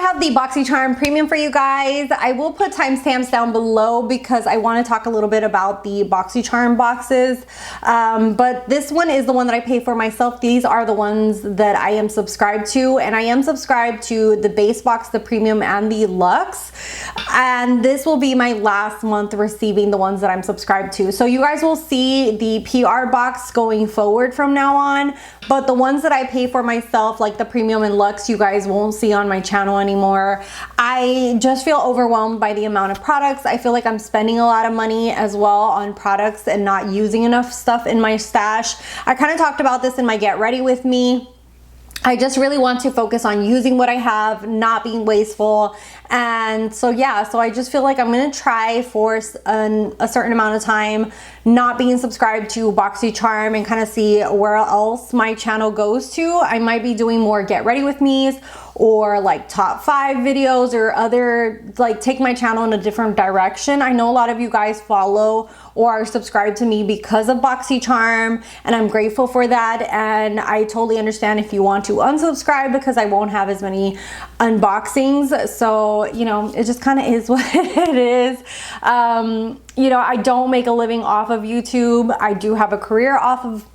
have the Boxycharm Premium for you guys. I will put timestamps down below because I want to talk a little bit about the Boxycharm boxes. But this one is the one that I pay for myself. These are the ones that I am subscribed to, and I am subscribed to the base box, the Premium, and the Luxe. And this will be my last month receiving the ones that I'm subscribed to. So you guys will see the PR box going forward from now on, but the ones that I pay for myself, like the Premium and Luxe, you guys won't see on my channel anymore. I just feel overwhelmed by the amount of products. I feel like I'm spending a lot of money as well on products and not using enough stuff in my stash. I kind of talked about this in my Get Ready With Me. I just really want to focus on using what I have, not being wasteful. And so yeah, so I just feel like I'm gonna try for a certain amount of time not being subscribed to Boxycharm and kind of see where else my channel goes to. I might be doing more Get Ready With Me's or like top 5 videos or other, like take my channel in a different direction. I know a lot of you guys follow or are subscribed to me because of Boxycharm, and I'm grateful for that. And I totally understand if you want to unsubscribe because I won't have as many unboxings. So, you know, it just kind of is what it is. You know, I don't make a living off of YouTube. I do have a career off of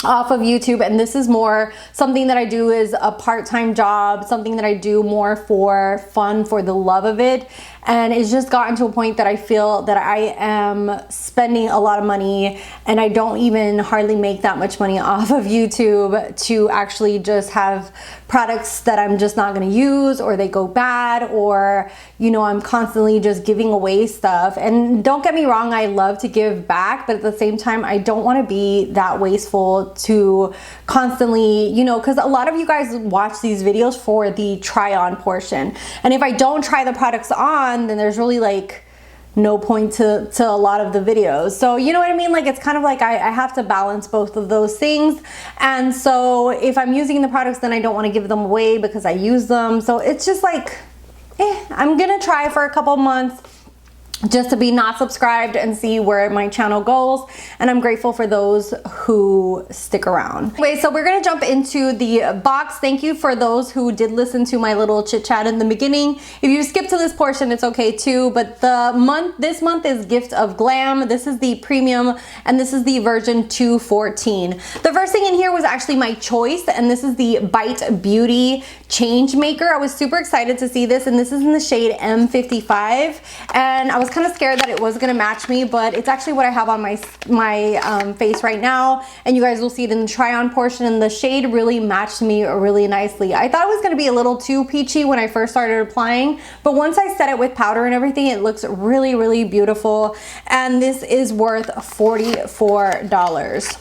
YouTube, and this is more something that I do is a part-time job, something that I do more for fun, for the love of it. And it's just gotten to a point that I feel that I am spending a lot of money and I don't even hardly make that much money off of YouTube to actually just have products that I'm just not going to use, or they go bad, or, you know, I'm constantly just giving away stuff. And don't get me wrong, I love to give back, but at the same time, I don't want to be that wasteful to constantly, you know, because a lot of you guys watch these videos for the try on portion. And if I don't try the products on, then there's really like no point to a lot of the videos. So you know what I mean? Like, it's kind of like I have to balance both of those things. And so if I'm using the products, then I don't want to give them away because I use them. So it's just like, I'm gonna try for a couple months just to be not subscribed and see where my channel goes. And I'm grateful for those who stick around. Anyway, so we're gonna jump into the box. Thank you for those who did listen to my little chit chat in the beginning. If you skip to this portion, it's okay too, but this month is Gift of Glam. This is the Premium, and this is the version 214. The first thing in here was actually my choice, and this is the Bite Beauty Change Maker. I was super excited to see this, and this is in the shade M55, and I was kind of scared that it was gonna match me, but it's actually what I have on my face right now, and you guys will see it in the try on portion, and the shade really matched me really nicely. I thought it was gonna be a little too peachy when I first started applying, but once I set it with powder and everything, it looks really, really beautiful, and this is worth $44.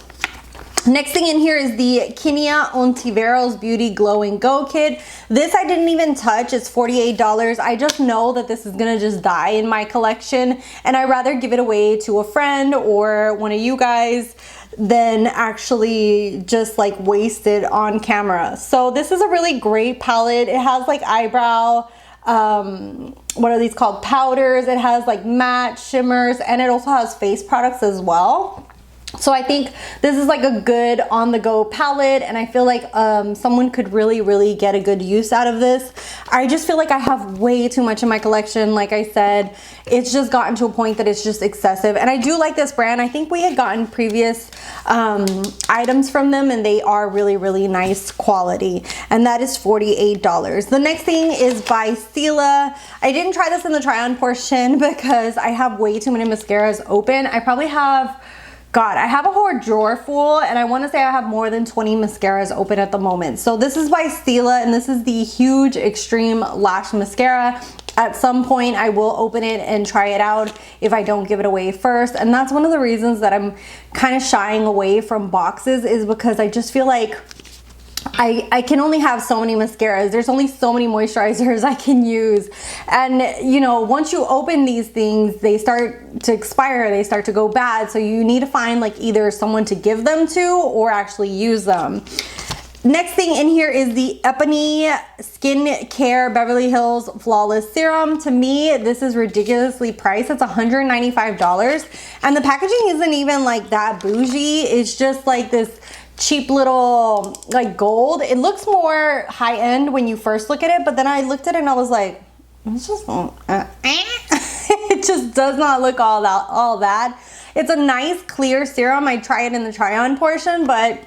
Next thing in here is the Kenia Ontiveros Beauty Glow and Go Kit. This I didn't even touch. It's $48. I just know that this is gonna just die in my collection, and I'd rather give it away to a friend or one of you guys than actually just like waste it on camera. So this is a really great palette. It has like eyebrow, what are these called, powders. It has like matte shimmers, and it also has face products as well. So I think this is like a good on-the-go palette, and I feel like someone could really get a good use out of this. I just feel like I have way too much in my collection. Like I said, it's just gotten to a point that it's just excessive, and I do like this brand. I think we had gotten previous items from them, and they are really nice quality, and that is $48. The next thing is by Stila. I didn't try this in the try-on portion because I have way too many mascaras open. I probably have, God, I have a whole drawer full, and I want to say I have more than 20 mascaras open at the moment. So this is by Stila, and this is the Huge Extreme Lash Mascara. At some point I will open it and try it out if I don't give it away first. And that's one of the reasons that I'm kind of shying away from boxes, is because I just feel like I can only have so many mascaras. There's only so many moisturizers I can use. And you know, once you open these things, they start to expire, they start to go bad. So you need to find like either someone to give them to or actually use them. Next thing in here is the Epony Skin Care Beverly Hills Flawless Serum. To me, this is ridiculously priced. It's $195. And the packaging isn't even like that bougie. It's just like this cheap little like gold. It looks more high-end when you first look at it, but then I looked at it and I was like, it's just it just does not look all that. It's a nice clear serum. I try it in the try on portion, but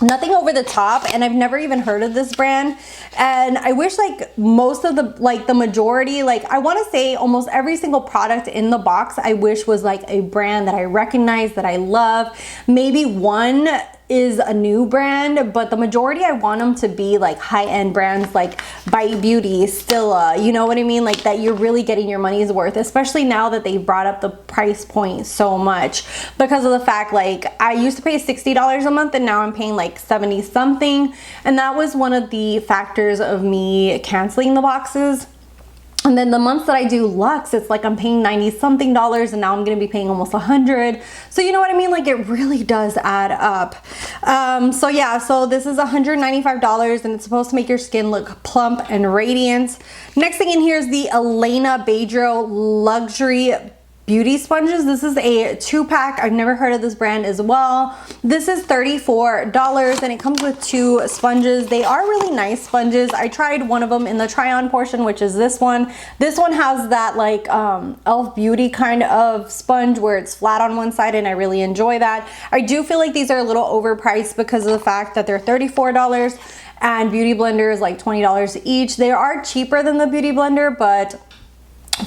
nothing over the top, and I've never even heard of this brand. And I wish like most of the majority, like I want to say almost every single product in the box, I wish was like a brand that I recognize, that I love. Maybe one is a new brand, but the majority I want them to be like high-end brands like Bite Beauty, Stila, you know what I mean? Like that you're really getting your money's worth, especially now that they've brought up the price point so much, because of the fact like I used to pay $60 a month and now I'm paying like 70 something, and that was one of the factors of me canceling the boxes. And then the months that I do Luxe, it's like I'm paying 90 something and now I'm gonna be paying almost 100. So you know what I mean? Like it really does add up. So yeah, so this is $195 and it's supposed to make your skin look plump and radiant. Next thing in here is the Elena Bedro Luxury Beauty Sponges. This is a 2-pack. I've never heard of this brand as well. This is $34 and it comes with 2 sponges. They are really nice sponges. I tried one of them in the try-on portion, which is this one. This one has that like Elf Beauty kind of sponge where it's flat on one side, and I really enjoy that. I do feel like these are a little overpriced because of the fact that they're $34 and Beauty Blender is like $20 each. They are cheaper than the Beauty Blender, but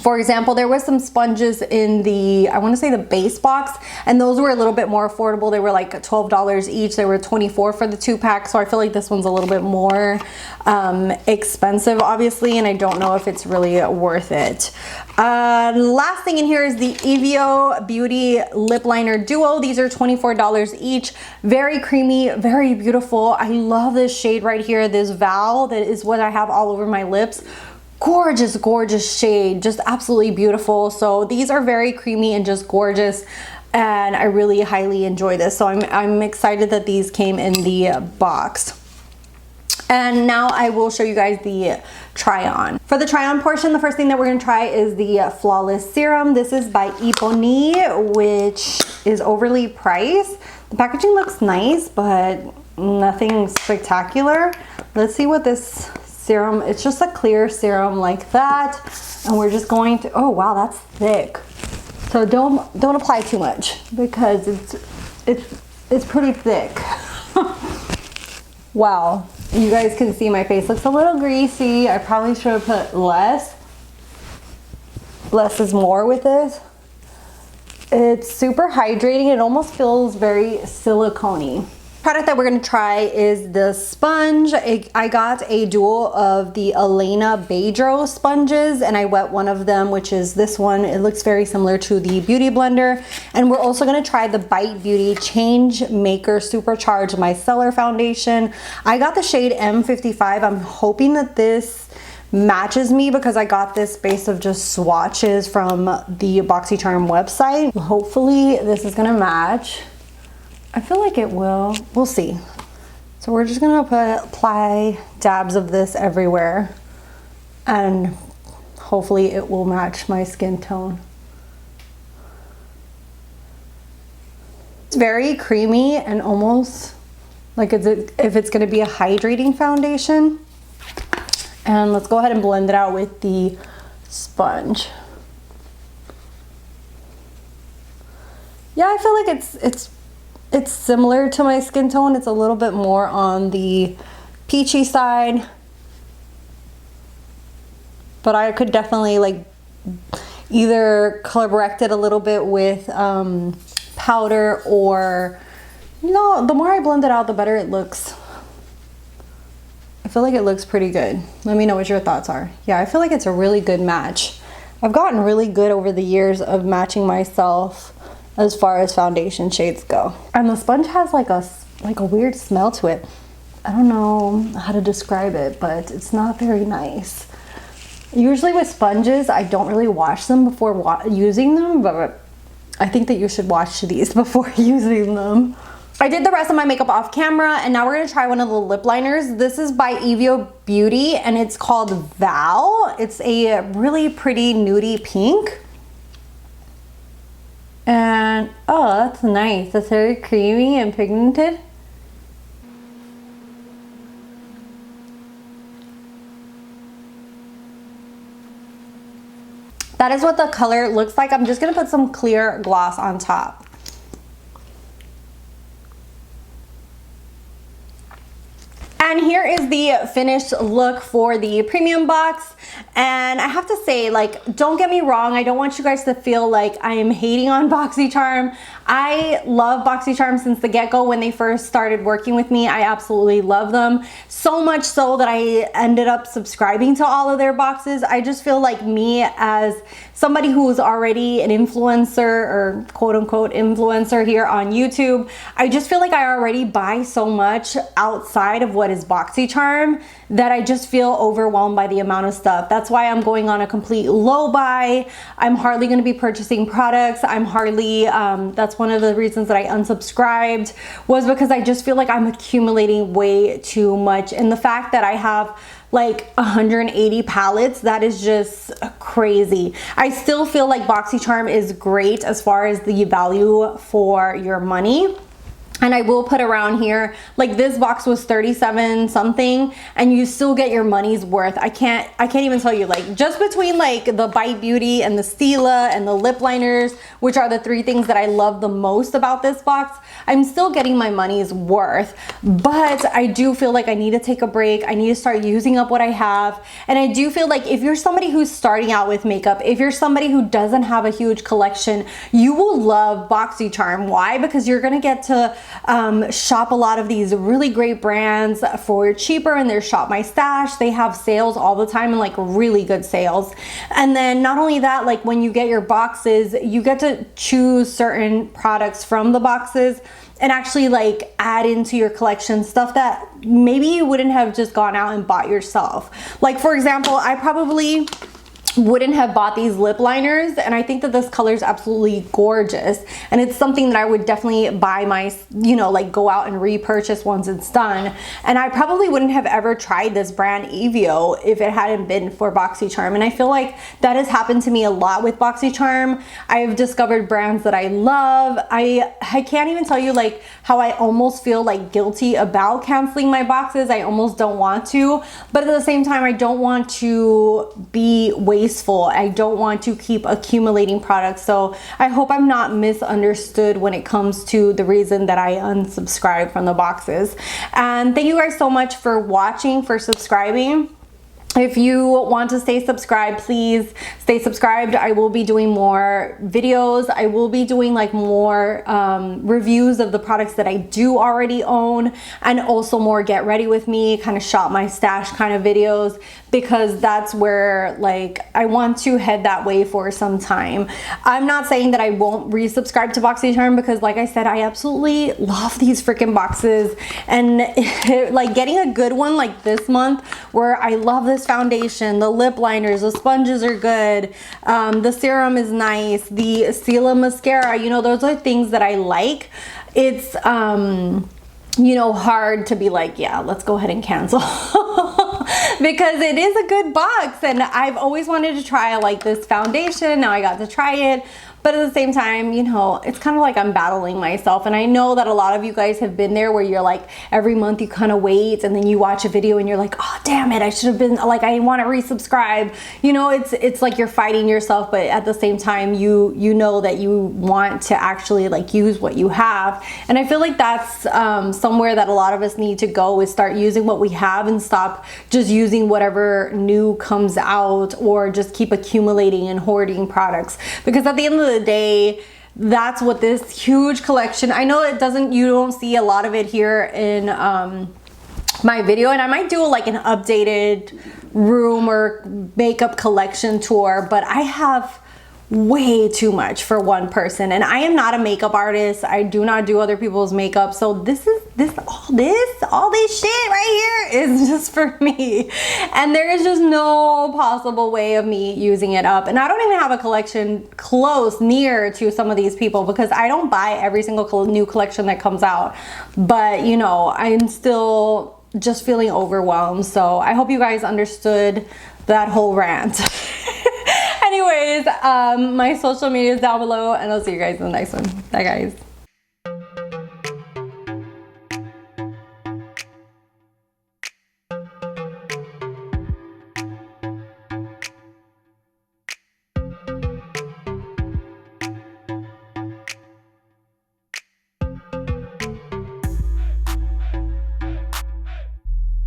for example, there was some sponges in the, I want to say the base box, and those were a little bit more affordable. They were like $12 each. They were $24 for the 2-pack. So I feel like this one's a little bit more expensive, obviously, and I don't know if it's really worth it. Last thing in here is the Evio Beauty Lip Liner Duo. These are $24 each. Very creamy, very beautiful. I love this shade right here. This Val, that is what I have all over my lips. Gorgeous, gorgeous shade, just absolutely beautiful. So these are very creamy and just gorgeous, and I really highly enjoy this. So I'm excited that these came in the box. And now I will show you guys the try on. For the try on portion, the first thing that we're gonna try is the Flawless Serum. This is by Iponi, which is overly priced. The packaging looks nice, but nothing spectacular. Let's see what this serum, it's just a clear serum like that, and we're just going to, oh wow, that's thick. So don't apply too much because it's pretty thick. Wow, you guys can see my face looks a little greasy. I probably should have put less. Less is more with this. It's super hydrating. It almost feels very silicone-y. Product that we're going to try is the sponge. I got a dual of the Elena Bedro sponges, and I wet one of them, which is this one. It looks very similar to the Beauty Blender. And we're also going to try the Bite Beauty Change Maker Supercharged Micellar Foundation. I got the shade M55. I'm hoping that this matches me because I got this base of just swatches from the Boxycharm website. Hopefully this is going to match. I feel like it will. We'll see. So we're just gonna apply dabs of this everywhere, and hopefully it will match my skin tone. It's very creamy and almost like if it's gonna be a hydrating foundation. And let's go ahead and blend it out with the sponge. Yeah, I feel like it's similar to my skin tone. It's a little bit more on the peachy side, but I could definitely like either correct it a little bit with powder, or you know, the more I blend it out, the better it looks. I feel like it looks pretty good. Let me know what your thoughts are. Yeah, I feel like it's a really good match. I've gotten really good over the years of matching myself as far as foundation shades go. And the sponge has like a weird smell to it. I don't know how to describe it, but it's not very nice. Usually with sponges, I don't really wash them before using them, but I think that you should wash these before using them. I did the rest of my makeup off camera, and now we're gonna try one of the lip liners. This is by Evio Beauty, and it's called Val. It's a really pretty nudie pink. And oh, that's nice. That's very creamy and pigmented. That is what the color looks like. I'm just gonna put some clear gloss on top. And here is the finished look for the premium box. And I have to say, like, don't get me wrong, I don't want you guys to feel like I am hating on Boxycharm. I love Boxycharm since the get-go. When they first started working with me, I absolutely love them. So much so that I ended up subscribing to all of their boxes. I just feel like me, as somebody who is already an influencer, or quote-unquote influencer here on YouTube, I just feel like I already buy so much outside of what is Boxycharm that I just feel overwhelmed by the amount of stuff. That's why I'm going on a complete low buy. I'm hardly going to be purchasing products. I'm hardly, that's one of the reasons that I unsubscribed, was because I just feel like I'm accumulating way too much. And the fact that I have like 180 palettes, that is just crazy. I still feel like Boxycharm is great as far as the value for your money. And I will put around here, like this box was 37 something, and you still get your money's worth. I can't even tell you, like, just between like the Bite Beauty and the Stila and the lip liners, which are the three things that I love the most about this box, I'm still getting my money's worth. But I do feel like I need to take a break. I need to start using up what I have. And I do feel like if you're somebody who's starting out with makeup, if you're somebody who doesn't have a huge collection, you will love Boxycharm. Why? Because you're gonna get to shop a lot of these really great brands for cheaper, and their Shop My Stash. They have sales all the time, and like really good sales. And then not only that, like when you get your boxes, you get to choose certain products from the boxes and actually like add into your collection stuff that maybe you wouldn't have just gone out and bought yourself. Like for example, I probably wouldn't have bought these lip liners, and I think that this color is absolutely gorgeous, and it's something that I would definitely buy my, you know, like go out and repurchase once it's done. And I probably wouldn't have ever tried this brand Evio if it hadn't been for Boxycharm. And I feel like that has happened to me a lot with Boxycharm. I've discovered brands that I love. I can't even tell you like how I almost feel like guilty about canceling my boxes. I almost don't want to, but at the same time I don't want to be wasteful. I don't want to keep accumulating products. So I hope I'm not misunderstood when it comes to the reason that I unsubscribed from the boxes. And thank you guys so much for watching, for subscribing. If you want to stay subscribed, please stay subscribed. I will be doing more videos. I will be doing like more reviews of the products that I do already own, and also more get ready with me, kind of shop my stash kind of videos, because that's where like I want to head that way for some time. I'm not saying that I won't resubscribe to Boxycharm, because like I said, I absolutely love these freaking boxes. And like getting a good one like this month, where I love this foundation, the lip liners, the sponges are good, the serum is nice, the Stila mascara, you know, those are things that I like. It's you know, hard to be like, yeah, let's go ahead and cancel. Because it is a good box, and I've always wanted to try like this foundation. Now I got to try it. But at the same time, you know, it's kind of like I'm battling myself. And I know that a lot of you guys have been there, where you're like, every month you kind of wait, and then you watch a video and you're like, oh damn it, I should have been like, I want to resubscribe. You know, it's like you're fighting yourself, but at the same time you know that you want to actually like use what you have. And I feel like that's somewhere that a lot of us need to go, is start using what we have and stop just using whatever new comes out, or just keep accumulating and hoarding products. Because at the end of the day, that's what this huge collection, I know it doesn't, you don't see a lot of it here in my video, and I might do like an updated room or makeup collection tour, but I have way too much for one person, and I am not a makeup artist. I do not do other people's makeup, so all this shit right here is just for me, and there is just no possible way of me using it up. And I don't even have a collection close near to some of these people, because I don't buy every single new collection that comes out. But you know, I'm still just feeling overwhelmed, so I hope you guys understood that whole rant. Anyways, my social media is down below, and I'll see you guys in the next one. Bye guys.